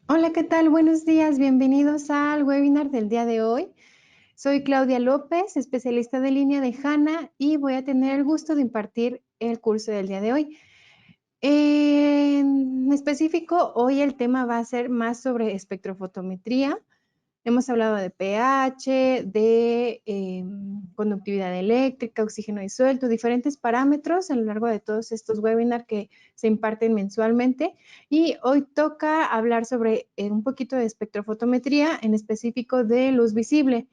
Hola, ¿qué tal? Buenos días, bienvenidos al webinar del día de hoy. Soy Claudia López, especialista de línea de HANA y voy a tener el gusto de impartir el curso del día de hoy. En específico, hoy el tema va a ser más sobre espectrofotometría. Hemos hablado de pH, de conductividad eléctrica, oxígeno disuelto, diferentes parámetros a lo largo de todos estos webinars que se imparten mensualmente. Y hoy toca hablar sobre un poquito de espectrofotometría, en específico de luz visible.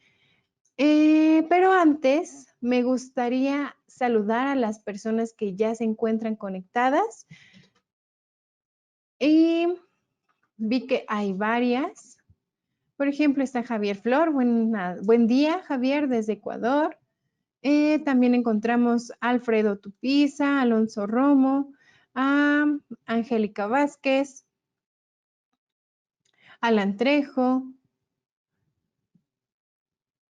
Pero antes me gustaría saludar a las personas que ya se encuentran conectadas. Y vi que hay varias. Por ejemplo, está Javier Flor. Buen día, Javier, desde Ecuador. También encontramos a Alfredo Tupiza, Alonso Romo, a Angélica Vázquez, Alan Trejo,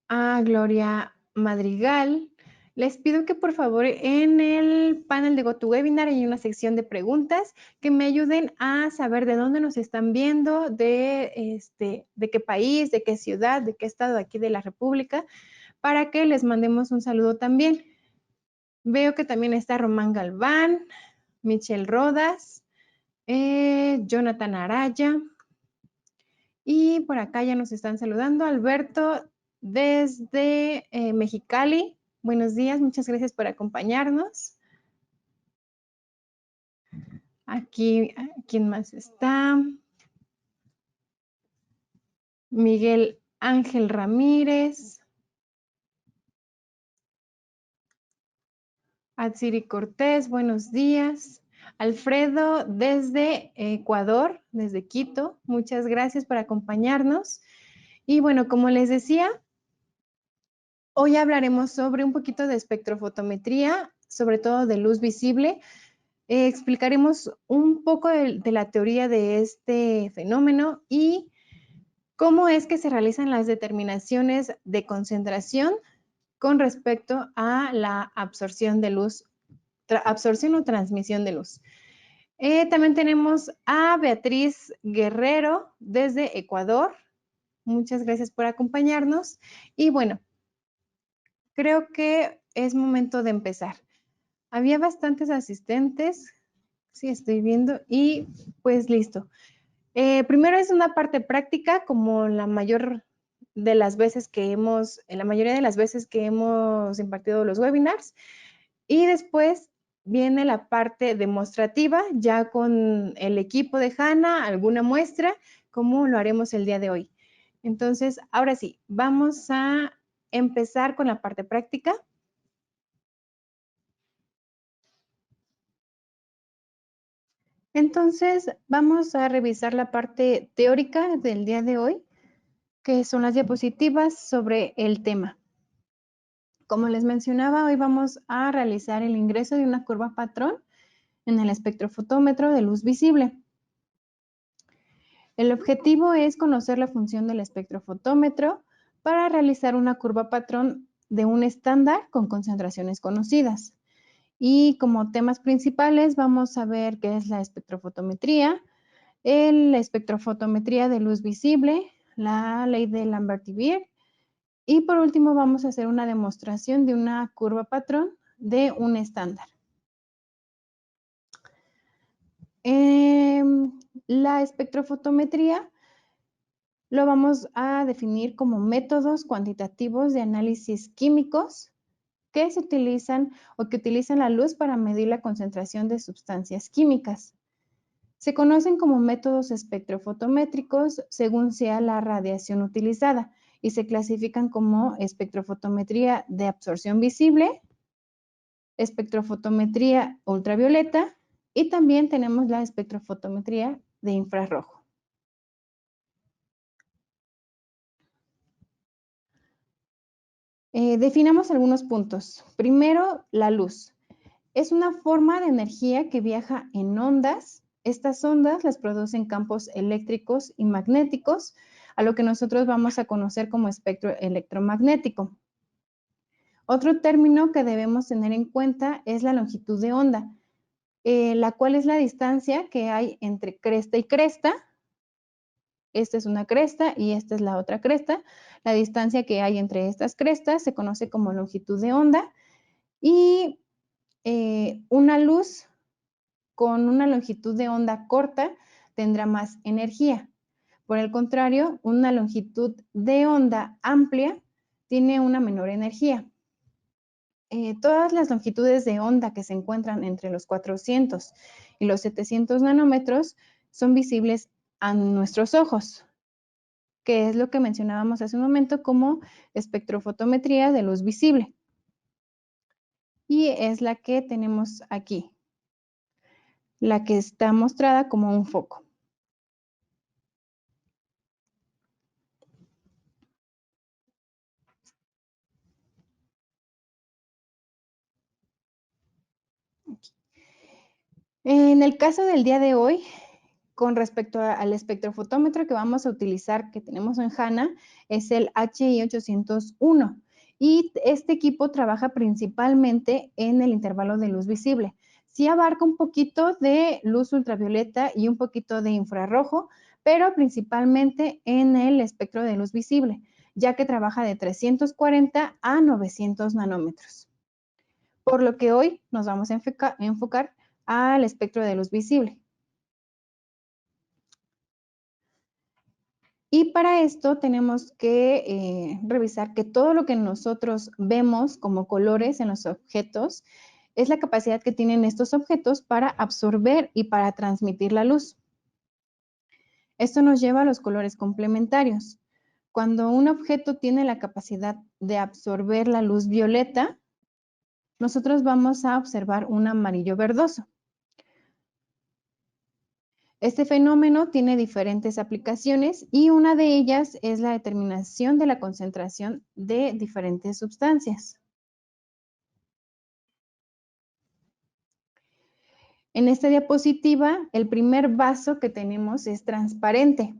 a Gloria Madrigal. Les pido que por favor en el panel de GoToWebinar hay una sección de preguntas que me ayuden a saber de dónde nos están viendo, de qué país, de qué ciudad, de qué estado aquí de la República, para que les mandemos un saludo también. Veo que también está Román Galván, Michelle Rodas, Jonathan Araya, y por acá ya nos están saludando Alberto desde Mexicali. Buenos días, muchas gracias por acompañarnos. Aquí, ¿quién más está? Miguel Ángel Ramírez, Atsiri Cortés, buenos días. Alfredo desde Ecuador, desde Quito, muchas gracias por acompañarnos. Y bueno, como les decía, hoy hablaremos sobre un poquito de espectrofotometría, sobre todo de luz visible. Explicaremos un poco de la teoría de este fenómeno y cómo es que se realizan las determinaciones de concentración con respecto a la absorción de luz, absorción o transmisión de luz. También tenemos a Beatriz Guerrero desde Ecuador. Muchas gracias por acompañarnos. Y bueno, creo que es momento de empezar. Había bastantes asistentes, sí estoy viendo, y pues listo. Primero es una parte práctica, como la mayor de las veces que hemos, en la mayoría de las veces que hemos impartido los webinars, y después viene la parte demostrativa, ya con el equipo de HANA, alguna muestra, como lo haremos el día de hoy. Entonces, ahora sí, vamos a empezar con la parte práctica. Entonces, vamos a revisar la parte teórica del día de hoy, que son las diapositivas sobre el tema. Como les mencionaba, hoy vamos a realizar el ingreso de una curva patrón en el espectrofotómetro de luz visible. El objetivo es conocer la función del espectrofotómetro para realizar una curva patrón de un estándar con concentraciones conocidas. Y como temas principales vamos a ver qué es la espectrofotometría, la espectrofotometría de luz visible, la ley de Lambert y Beer, y por último vamos a hacer una demostración de una curva patrón de un estándar. La espectrofotometría lo vamos a definir como métodos cuantitativos de análisis químicos que se utilizan o que utilizan la luz para medir la concentración de sustancias químicas. Se conocen como métodos espectrofotométricos según sea la radiación utilizada y se clasifican como espectrofotometría de absorción visible, espectrofotometría ultravioleta y también tenemos la espectrofotometría de infrarrojo. Definamos algunos puntos. Primero, la luz. Es una forma de energía que viaja en ondas. Estas ondas las producen campos eléctricos y magnéticos, a lo que nosotros vamos a conocer como espectro electromagnético. Otro término que debemos tener en cuenta es la longitud de onda, la cual es la distancia que hay entre cresta y cresta, esta es una cresta y esta es la otra cresta. La distancia que hay entre estas crestas se conoce como longitud de onda y una luz con una longitud de onda corta tendrá más energía. Por el contrario, una longitud de onda amplia tiene una menor energía. Todas las longitudes de onda que se encuentran entre los 400 y los 700 nanómetros son visibles a nuestros ojos, que es lo que mencionábamos hace un momento como espectrofotometría de luz visible. Y es la que tenemos aquí, la que está mostrada como un foco. En el caso del día de hoy, con respecto al espectrofotómetro que vamos a utilizar, que tenemos en HANA, es el HI 801. Y este equipo trabaja principalmente en el intervalo de luz visible. Sí abarca un poquito de luz ultravioleta y un poquito de infrarrojo, pero principalmente en el espectro de luz visible, ya que trabaja de 340 a 900 nanómetros. Por lo que hoy nos vamos a enfocar al espectro de luz visible. Y para esto tenemos que revisar que todo lo que nosotros vemos como colores en los objetos es la capacidad que tienen estos objetos para absorber y para transmitir la luz. Esto nos lleva a los colores complementarios. Cuando un objeto tiene la capacidad de absorber la luz violeta, nosotros vamos a observar un amarillo verdoso. Este fenómeno tiene diferentes aplicaciones y una de ellas es la determinación de la concentración de diferentes sustancias. En esta diapositiva, el primer vaso que tenemos es transparente.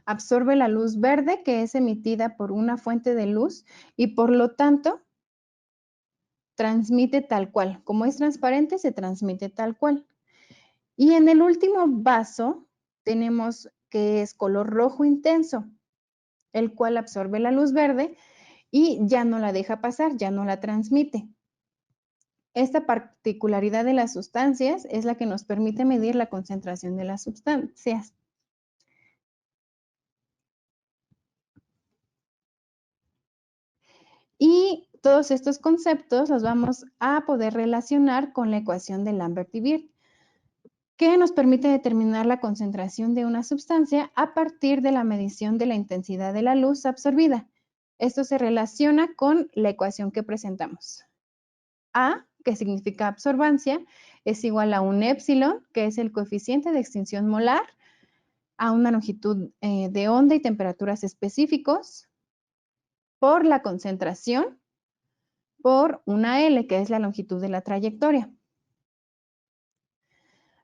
Absorbe la luz verde que es emitida por una fuente de luz y por lo tanto transmite tal cual. Como es transparente, se transmite tal cual. Y en el último vaso tenemos que es color rojo intenso, el cual absorbe la luz verde y ya no la deja pasar, ya no la transmite. Esta particularidad de las sustancias es la que nos permite medir la concentración de las sustancias. Y todos estos conceptos los vamos a poder relacionar con la ecuación de Lambert y Beer, que nos permite determinar la concentración de una sustancia a partir de la medición de la intensidad de la luz absorbida. Esto se relaciona con la ecuación que presentamos. A, que significa absorbancia, es igual a un épsilon, que es el coeficiente de extinción molar, a una longitud de onda y temperaturas específicos, por la concentración, por una L, que es la longitud de la trayectoria.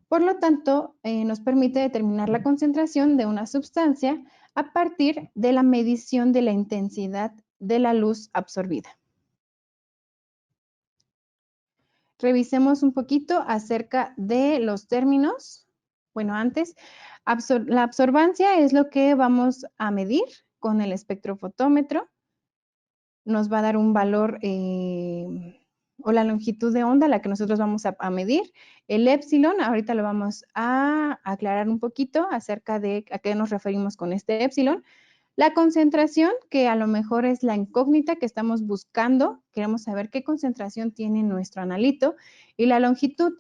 Por lo tanto, nos permite determinar la concentración de una sustancia a partir de la medición de la intensidad de la luz absorbida. Revisemos un poquito acerca de los términos. Bueno, antes, la absorbancia es lo que vamos a medir con el espectrofotómetro. Nos va a dar un valor o la longitud de onda, la que nosotros vamos a medir. El épsilon, ahorita lo vamos a aclarar un poquito acerca de a qué nos referimos con este épsilon. La concentración, que a lo mejor es la incógnita que estamos buscando, queremos saber qué concentración tiene nuestro analito, y la longitud,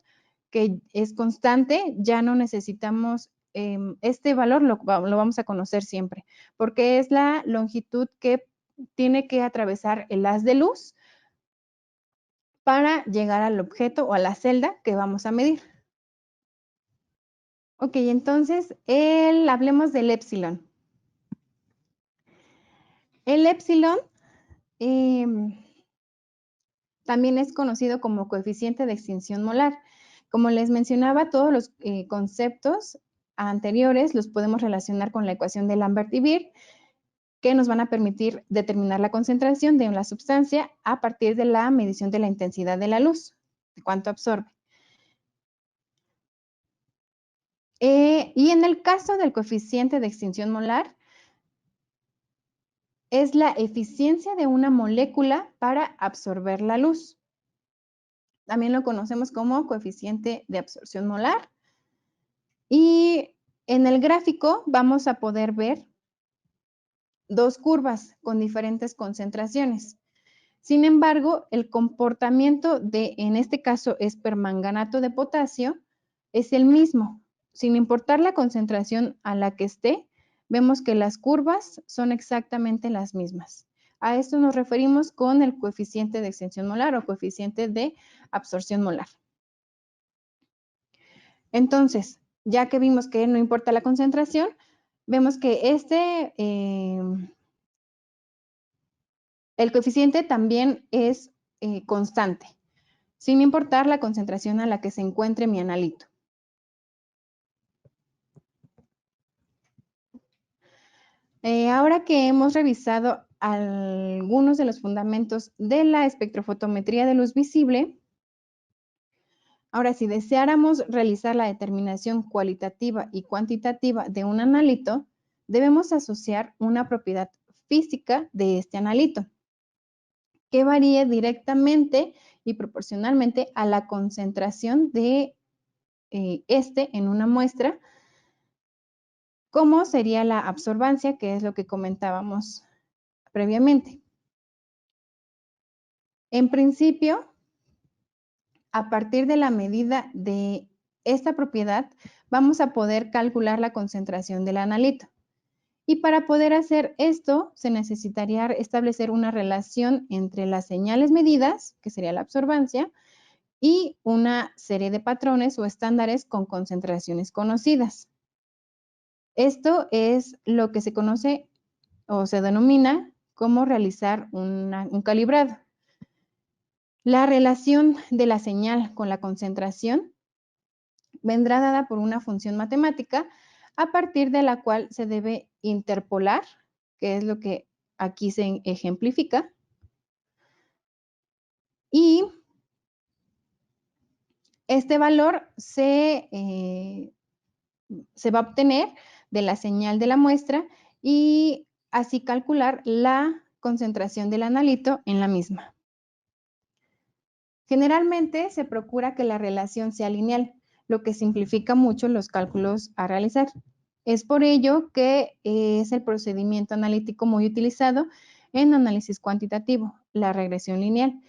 que es constante, ya no necesitamos, este valor lo vamos a conocer siempre, porque es la longitud que tiene que atravesar el haz de luz para llegar al objeto o a la celda que vamos a medir. Ok, entonces hablemos del épsilon. El épsilon también es conocido como coeficiente de extinción molar. Como les mencionaba, todos los conceptos anteriores los podemos relacionar con la ecuación de Lambert y Beer, que nos van a permitir determinar la concentración de una sustancia a partir de la medición de la intensidad de la luz, de cuánto absorbe. Y en el caso del coeficiente de extinción molar, es la eficiencia de una molécula para absorber la luz. También lo conocemos como coeficiente de absorción molar. Y en el gráfico vamos a poder ver dos curvas con diferentes concentraciones. Sin embargo, el comportamiento de, en este caso, es permanganato de potasio, es el mismo. Sin importar la concentración a la que esté, vemos que las curvas son exactamente las mismas. A esto nos referimos con el coeficiente de extensión molar o coeficiente de absorción molar. Entonces, ya que vimos que no importa la concentración, vemos que el coeficiente también es constante, sin importar la concentración a la que se encuentre mi analito. Ahora que hemos revisado algunos de los fundamentos de la espectrofotometría de luz visible, ahora si deseáramos realizar la determinación cualitativa y cuantitativa de un analito, debemos asociar una propiedad física de este analito, que varíe directamente y proporcionalmente a la concentración de este en una muestra, como sería la absorbancia, que es lo que comentábamos previamente. En principio, a partir de la medida de esta propiedad, vamos a poder calcular la concentración del analito. Y para poder hacer esto, se necesitaría establecer una relación entre las señales medidas, que sería la absorbancia, y una serie de patrones o estándares con concentraciones conocidas. Esto es lo que se conoce o se denomina como realizar un calibrado. La relación de la señal con la concentración vendrá dada por una función matemática a partir de la cual se debe interpolar, que es lo que aquí se ejemplifica, y este valor se va a obtener de la señal de la muestra y así calcular la concentración del analito en la misma. Generalmente se procura que la relación sea lineal, lo que simplifica mucho los cálculos a realizar. Es por ello que es el procedimiento analítico muy utilizado en análisis cuantitativo, la regresión lineal.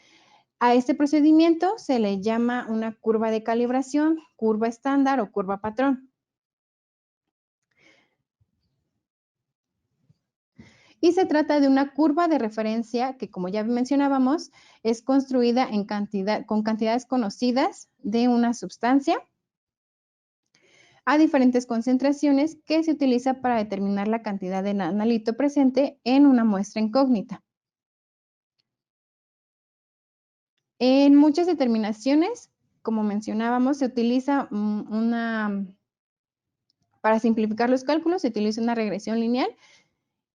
A este procedimiento se le llama una curva de calibración, curva estándar o curva patrón. Y se trata de una curva de referencia que, como ya mencionábamos, es construida con cantidades conocidas de una sustancia a diferentes concentraciones que se utiliza para determinar la cantidad de analito presente en una muestra incógnita. En muchas determinaciones, como mencionábamos, se utiliza para simplificar los cálculos, se utiliza una regresión lineal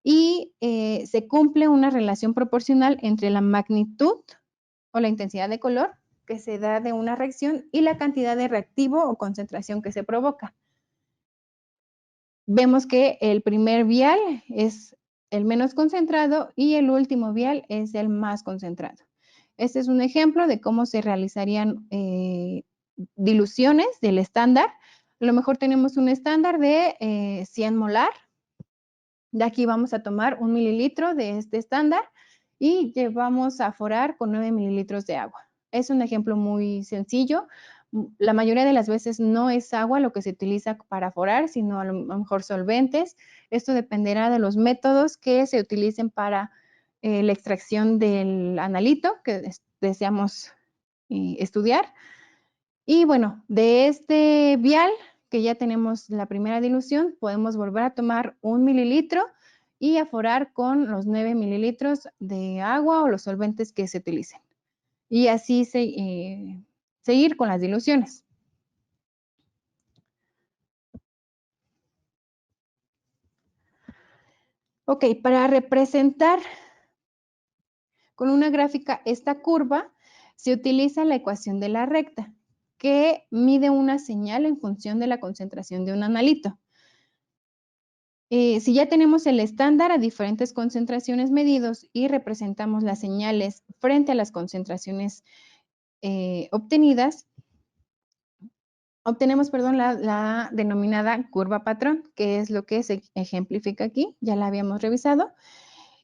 y se cumple una relación proporcional entre la magnitud o la intensidad de color que se da de una reacción y la cantidad de reactivo o concentración que se provoca. Vemos que el primer vial es el menos concentrado y el último vial es el más concentrado. Este es un ejemplo de cómo se realizarían diluciones del estándar. A lo mejor tenemos un estándar de 100 molar. De aquí vamos a tomar 1 mililitro de este estándar y llevamos a forar con 9 mililitros de agua. Es un ejemplo muy sencillo. La mayoría de las veces no es agua lo que se utiliza para forar, sino a lo mejor solventes. Esto dependerá de los métodos que se utilicen para la extracción del analito que deseamos estudiar. Y bueno, de este vial que ya tenemos la primera dilución, podemos volver a tomar 1 mililitro y aforar con los 9 mililitros de agua o los solventes que se utilicen. Y así seguir con las diluciones. Ok, para representar con una gráfica esta curva, se utiliza la ecuación de la recta, que mide una señal en función de la concentración de un analito. Si ya tenemos el estándar a diferentes concentraciones medidos y representamos las señales frente a las concentraciones obtenidas, obtenemos, perdón, la denominada curva patrón, que es lo que se ejemplifica aquí, ya la habíamos revisado.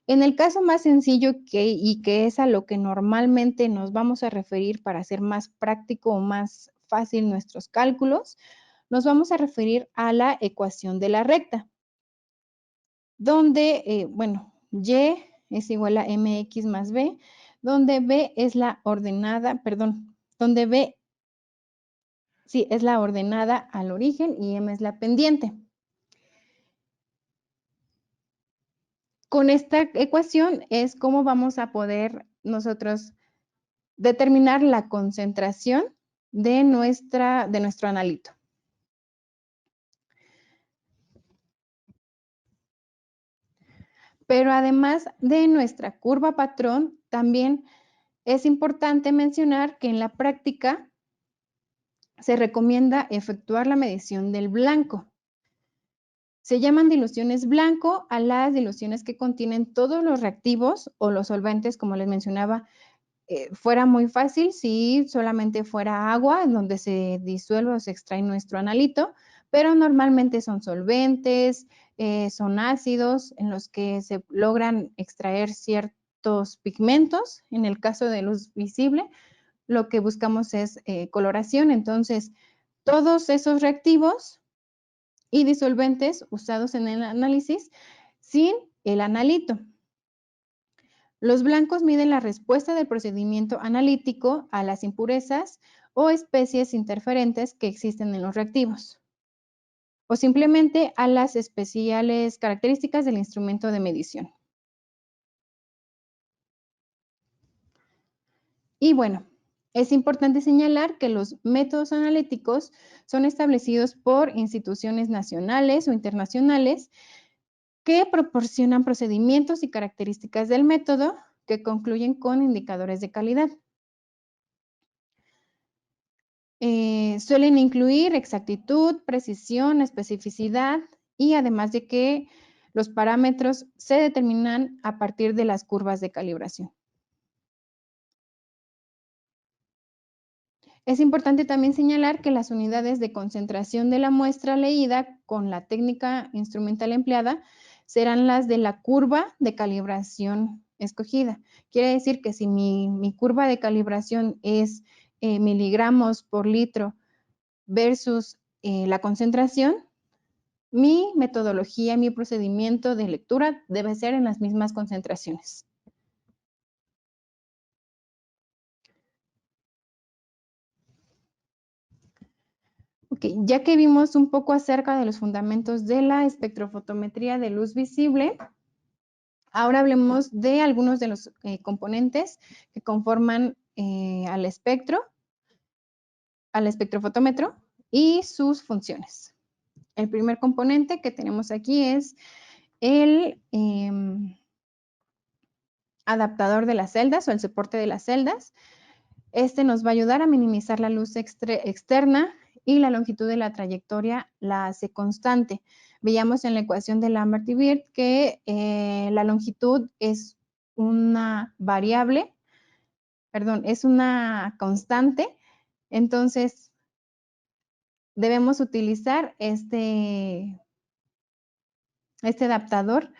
En el caso más sencillo y que es a lo que normalmente nos vamos a referir para hacer más práctico o más fácil nuestros cálculos, nos vamos a referir a la ecuación de la recta, donde, bueno, y es igual a mx más b, donde b es la ordenada, perdón, donde b, sí, es la ordenada al origen y m es la pendiente. Con esta ecuación es como vamos a poder nosotros determinar la concentración de nuestro analito. Pero además de nuestra curva patrón, también es importante mencionar que en la práctica se recomienda efectuar la medición del blanco. Se llaman diluciones blanco a las diluciones que contienen todos los reactivos o los solventes, como les mencionaba. Fuera muy fácil si solamente fuera agua en donde se disuelve o se extrae nuestro analito, pero normalmente son solventes, son ácidos en los que se logran extraer ciertos pigmentos. En el caso de luz visible, lo que buscamos es coloración. Entonces, todos esos reactivos y disolventes usados en el análisis sin el analito. Los blancos miden la respuesta del procedimiento analítico a las impurezas o especies interferentes que existen en los reactivos, o simplemente a las especiales características del instrumento de medición. Y bueno, es importante señalar que los métodos analíticos son establecidos por instituciones nacionales o internacionales que proporcionan procedimientos y características del método que concluyen con indicadores de calidad. Suelen incluir exactitud, precisión, especificidad y además de que los parámetros se determinan a partir de las curvas de calibración. Es importante también señalar que las unidades de concentración de la muestra leída con la técnica instrumental empleada serán las de la curva de calibración escogida. Quiere decir que si mi curva de calibración es miligramos por litro versus la concentración, mi metodología, mi procedimiento de lectura debe ser en las mismas concentraciones. Ok, ya que vimos un poco acerca de los fundamentos de la espectrofotometría de luz visible, ahora hablemos de algunos de los componentes que conforman al espectrofotómetro y sus funciones. El primer componente que tenemos aquí es el adaptador de las celdas o el soporte de las celdas. Este nos va a ayudar a minimizar la luz externa y la longitud de la trayectoria la hace constante. Veíamos en la ecuación de Lambert y Wirth que la longitud es una variable, perdón, es una constante, entonces debemos utilizar este adaptador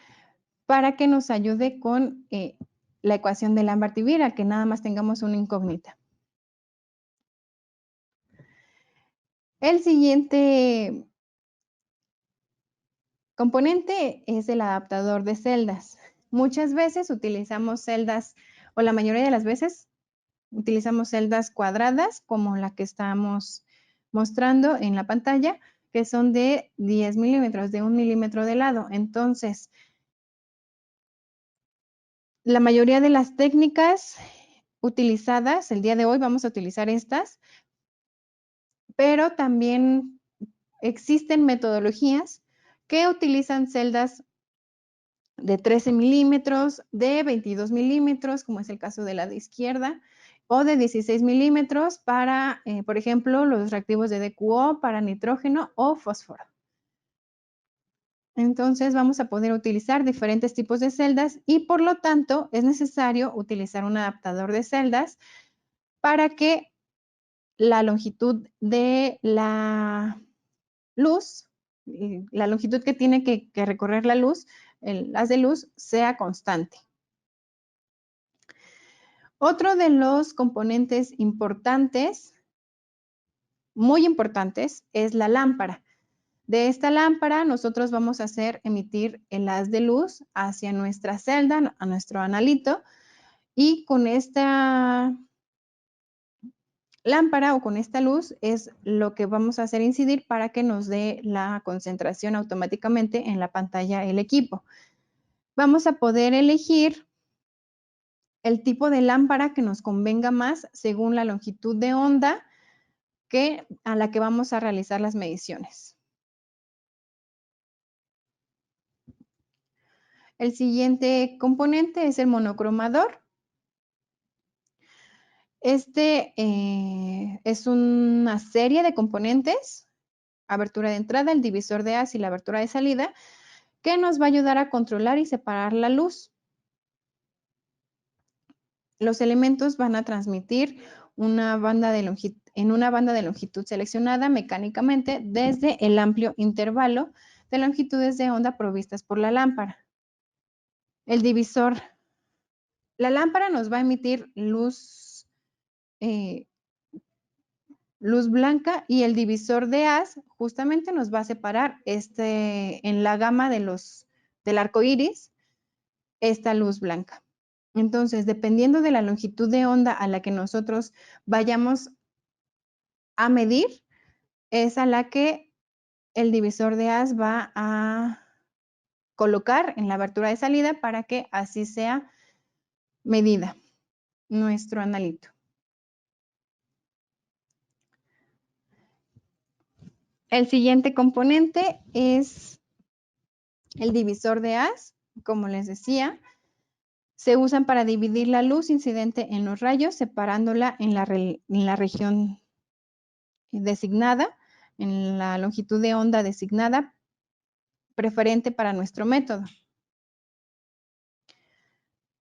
para que nos ayude con la ecuación de Lambert y Wirth, a que nada más tengamos una incógnita. El siguiente componente es el adaptador de celdas. Muchas veces utilizamos celdas, o la mayoría de las veces utilizamos celdas cuadradas, como la que estamos mostrando en la pantalla, que son de 10 milímetros, de 1 milímetro de lado. Entonces, la mayoría de las técnicas utilizadas el día de hoy vamos a utilizar estas, pero también existen metodologías que utilizan celdas de 13 milímetros, de 22 milímetros, como es el caso de la de izquierda, o de 16 milímetros para, por ejemplo, los reactivos de DQO para nitrógeno o fósforo. Entonces vamos a poder utilizar diferentes tipos de celdas y por lo tanto es necesario utilizar un adaptador de celdas para que la longitud de la luz, la longitud que tiene que recorrer la luz, el haz de luz, sea constante. Otro de los componentes importantes, muy importantes, es la lámpara. De esta lámpara nosotros vamos a hacer emitir el haz de luz hacia nuestra celda, a nuestro analito, y con esta lámpara o con esta luz es lo que vamos a hacer incidir para que nos dé la concentración automáticamente en la pantalla el equipo. Vamos a poder elegir el tipo de lámpara que nos convenga más según la longitud de onda a la que vamos a realizar las mediciones. El siguiente componente es el monocromador. Este es una serie de componentes, abertura de entrada, el divisor de haz y la abertura de salida, que nos va a ayudar a controlar y separar la luz. Los elementos van a transmitir en una banda de longitud seleccionada mecánicamente desde el amplio intervalo de longitudes de onda provistas por la lámpara. El divisor, la lámpara nos va a emitir luz blanca y el divisor de haz justamente nos va a separar en la gama del arco iris esta luz blanca. Entonces, dependiendo de la longitud de onda a la que nosotros vayamos a medir, es a la que el divisor de haz va a colocar en la abertura de salida para que así sea medida nuestro analito. El siguiente componente es el divisor de haz, como les decía. Se usan para dividir la luz incidente en los rayos, separándola en la región designada, en la longitud de onda designada, preferente para nuestro método.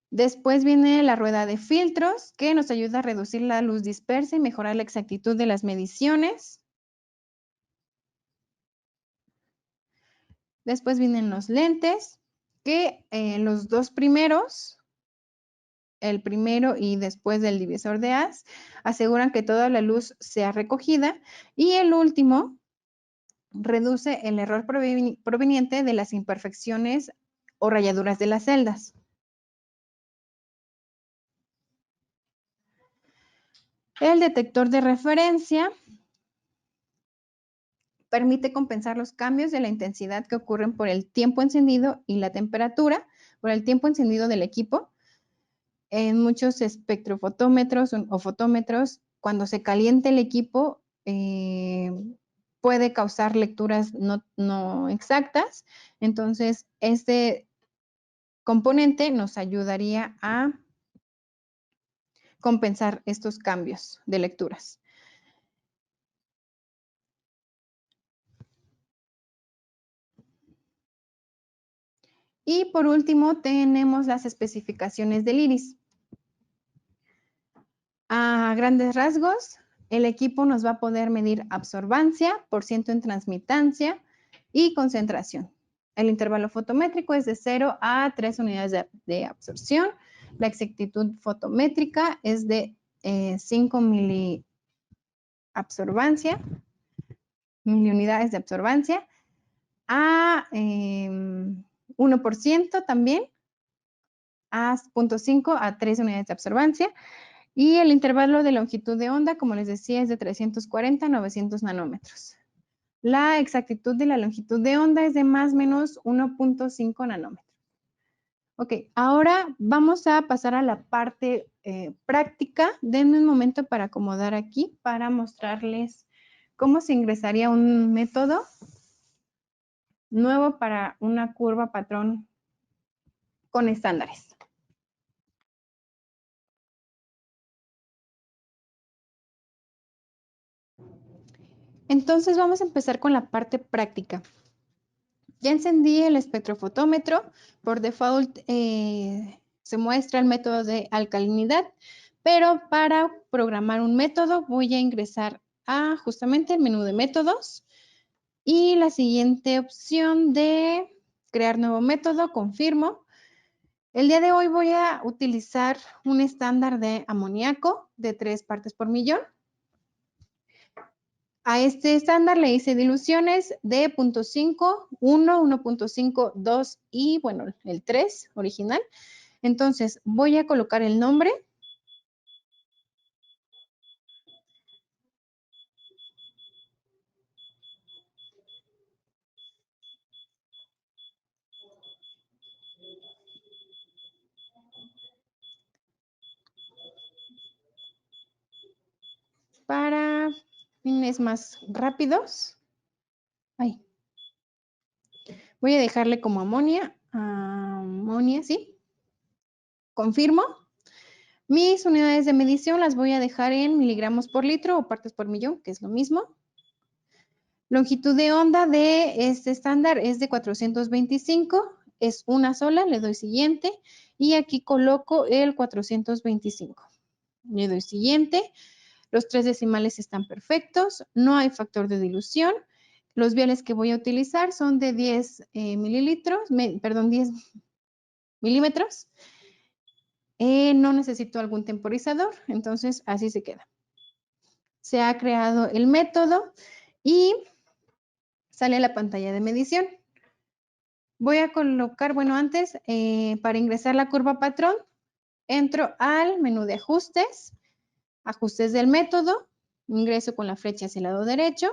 Después viene la rueda de filtros, que nos ayuda a reducir la luz dispersa y mejorar la exactitud de las mediciones. Después vienen los lentes, que los dos primeros, el primero y después del divisor de haz, aseguran que toda la luz sea recogida. Y el último reduce el error proveniente de las imperfecciones o rayaduras de las celdas. El detector de referencia permite compensar los cambios de la intensidad que ocurren por el tiempo encendido y la temperatura, por el tiempo encendido del equipo. En muchos espectrofotómetros o fotómetros, cuando se calienta el equipo, puede causar lecturas no exactas. Entonces, este componente nos ayudaría a compensar estos cambios de lecturas. Y por último, tenemos las especificaciones del iris. A grandes rasgos, el equipo nos va a poder medir absorbancia, porciento en transmitancia y concentración. El intervalo fotométrico es de 0 a 3 unidades de absorción. La exactitud fotométrica es de 5 miliunidades de absorbancia, a 1% también, a 0.5 a 3 unidades de absorbancia. Y el intervalo de longitud de onda, como les decía, es de 340 a 900 nanómetros. La exactitud de la longitud de onda es de más o menos 1.5 nanómetros. Ok, ahora vamos a pasar a la parte práctica. Denme un momento para acomodar aquí para mostrarles cómo se ingresaría un método nuevo para una curva patrón con estándares. Entonces vamos a empezar con la parte práctica. Ya encendí el espectrofotómetro. Por default se muestra el método de alcalinidad, pero para programar un método voy a ingresar a justamente el menú de métodos y la siguiente opción de crear nuevo método, confirmo. El día de hoy voy a utilizar un estándar de amoníaco de 3 partes por millón. A este estándar le hice diluciones de 0.5, 1, 1.5, 2 y bueno, el 3 original. Entonces voy a colocar el nombre. Para fines más rápidos. Ay. Voy a dejarle como amonia, sí. Confirmo. Mis unidades de medición las voy a dejar en miligramos por litro o partes por millón, que es lo mismo. Longitud de onda de este estándar es de 425, es una sola, le doy siguiente y aquí coloco el 425. Le doy siguiente, los 3 decimales están perfectos, no hay factor de dilución. Los viales que voy a utilizar son de 10 mililitros, 10 milímetros. No necesito algún temporizador, entonces así se queda. Se ha creado el método y sale la pantalla de medición. Voy a colocar, bueno, antes, para ingresar la curva patrón, entro al menú de ajustes, ajustes del método, ingreso con la flecha hacia el lado derecho.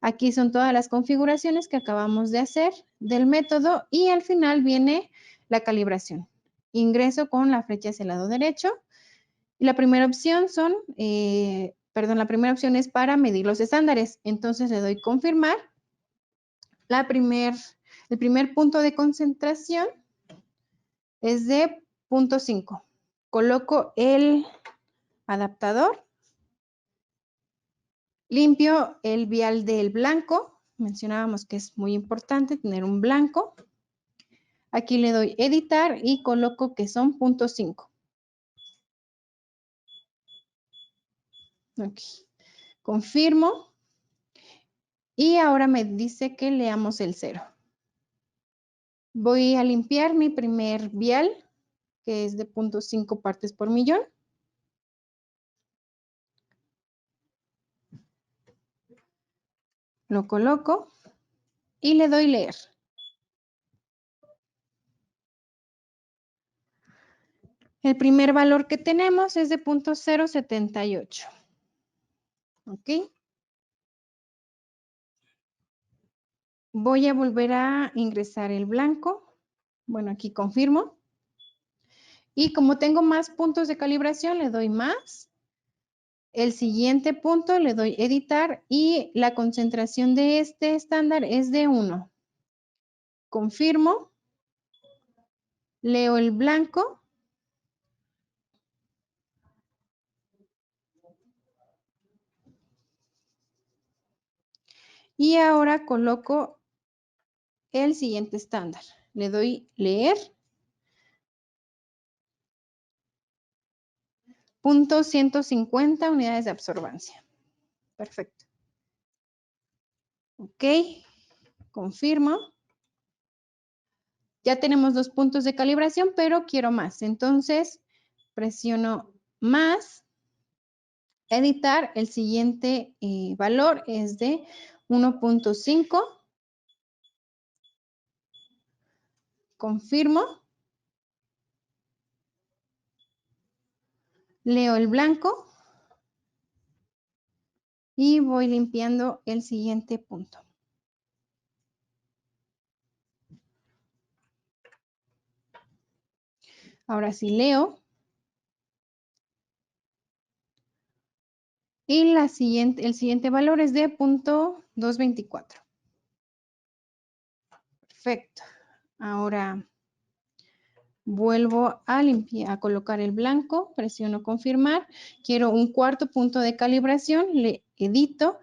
Aquí son todas las configuraciones que acabamos de hacer del método y al final viene la calibración. Ingreso con la flecha hacia el lado derecho. Y la primera opción la primera opción es para medir los estándares. Entonces le doy confirmar. El primer punto de concentración es de 0.5. Coloco el adaptador, limpio el vial del blanco. Mencionábamos que es muy importante tener un blanco. Aquí le doy editar y coloco que son 0.5. Okay. Confirmo. Y ahora me dice que leamos el 0. Voy a limpiar mi primer vial, que es de 0.5 partes por millón. Lo coloco y le doy leer. El primer valor que tenemos es de 0.078. ¿Ok? Voy a volver a ingresar el blanco. Bueno, aquí confirmo. Y como tengo más puntos de calibración, le doy más. El siguiente punto le doy editar y la concentración de este estándar es de 1. Confirmo. Leo el blanco. Y ahora coloco el siguiente estándar. Le doy leer. 0.150 unidades de absorbancia. Perfecto. Ok. Confirmo. Ya tenemos 2 puntos de calibración, pero quiero más. Entonces, presiono más. Editar. El siguiente valor es de 1.5. Confirmo. Leo el blanco. Y voy limpiando el siguiente punto. Ahora sí leo. Y el siguiente valor es de 0.224. Perfecto. Ahora vuelvo a colocar el blanco, presiono confirmar. Quiero un cuarto punto de calibración, le edito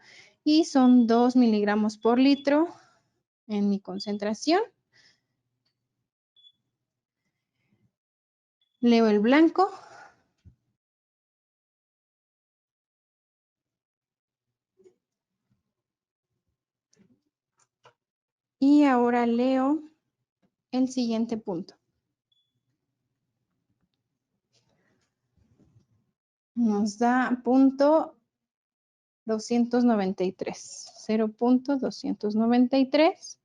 y son 2 miligramos por litro en mi concentración. Leo el blanco. Y ahora leo el siguiente punto. Nos da punto 293, 0.293.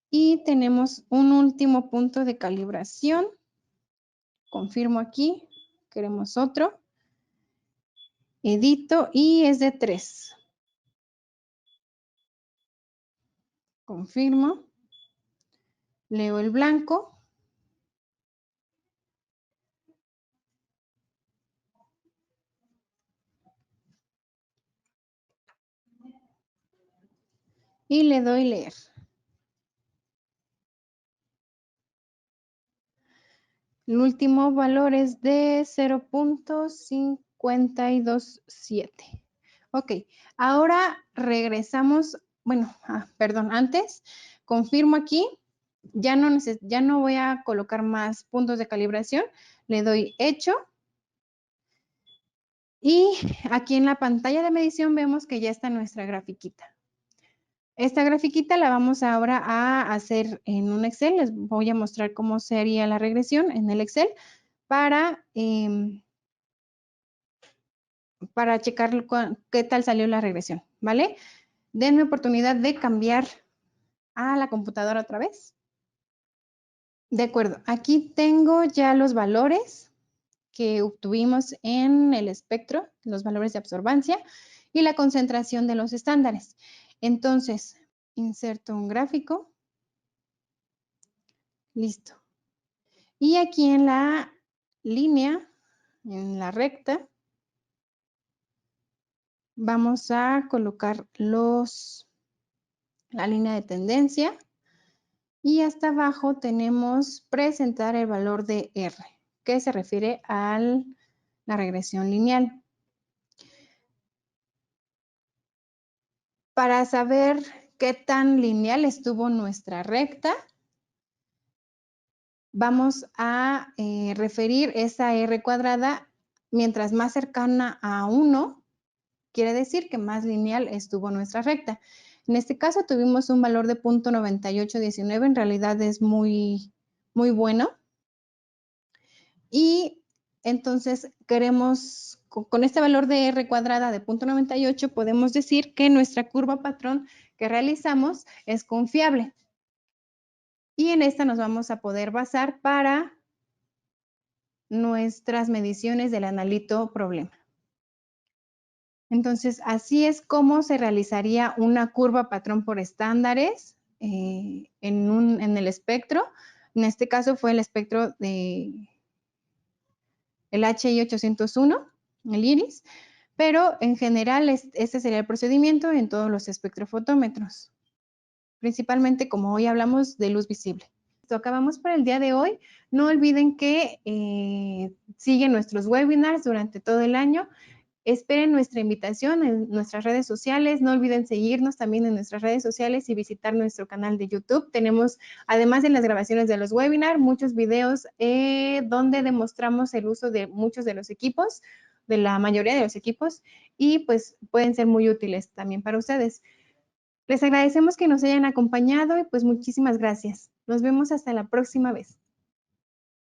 Y tenemos un último punto de calibración. Confirmo aquí, queremos otro. Edito y es de 3. Confirmo. Leo el blanco. Y le doy leer. El último valor es de 0.527. Ok, ahora regresamos, bueno, perdón, antes, confirmo aquí, ya no voy a colocar más puntos de calibración, le doy hecho. Y aquí en la pantalla de medición vemos que ya está nuestra grafiquita. Esta grafiquita la vamos ahora a hacer en un Excel. Les voy a mostrar cómo sería la regresión en el Excel para checar qué tal salió la regresión, ¿vale? Denme oportunidad de cambiar a la computadora otra vez. De acuerdo, aquí tengo ya los valores que obtuvimos en el espectro, los valores de absorbancia y la concentración de los estándares. Entonces, inserto un gráfico. Listo. Y aquí en la línea, en la recta, vamos a colocar la línea de tendencia y hasta abajo tenemos presentar el valor de R, que se refiere a la regresión lineal. Para saber qué tan lineal estuvo nuestra recta, vamos a referir esa R cuadrada mientras más cercana a 1, quiere decir que más lineal estuvo nuestra recta. En este caso tuvimos un valor de 0.9819, en realidad es muy, muy bueno. Y entonces queremos, con este valor de R cuadrada de 0.98, podemos decir que nuestra curva patrón que realizamos es confiable. Y en esta nos vamos a poder basar para nuestras mediciones del analito problema. Entonces, así es como se realizaría una curva patrón por estándares en el espectro. En este caso fue el espectro de el HI 801, el iris, pero en general este sería el procedimiento en todos los espectrofotómetros, principalmente como hoy hablamos de luz visible. Acabamos por el día de hoy. No olviden que siguen nuestros webinars durante todo el año. Esperen nuestra invitación en nuestras redes sociales. No olviden seguirnos también en nuestras redes sociales y visitar nuestro canal de YouTube. Tenemos, además de las grabaciones de los webinars, muchos videos donde demostramos el uso de muchos de los equipos, de la mayoría de los equipos, y pues pueden ser muy útiles también para ustedes. Les agradecemos que nos hayan acompañado y pues muchísimas gracias. Nos vemos hasta la próxima vez.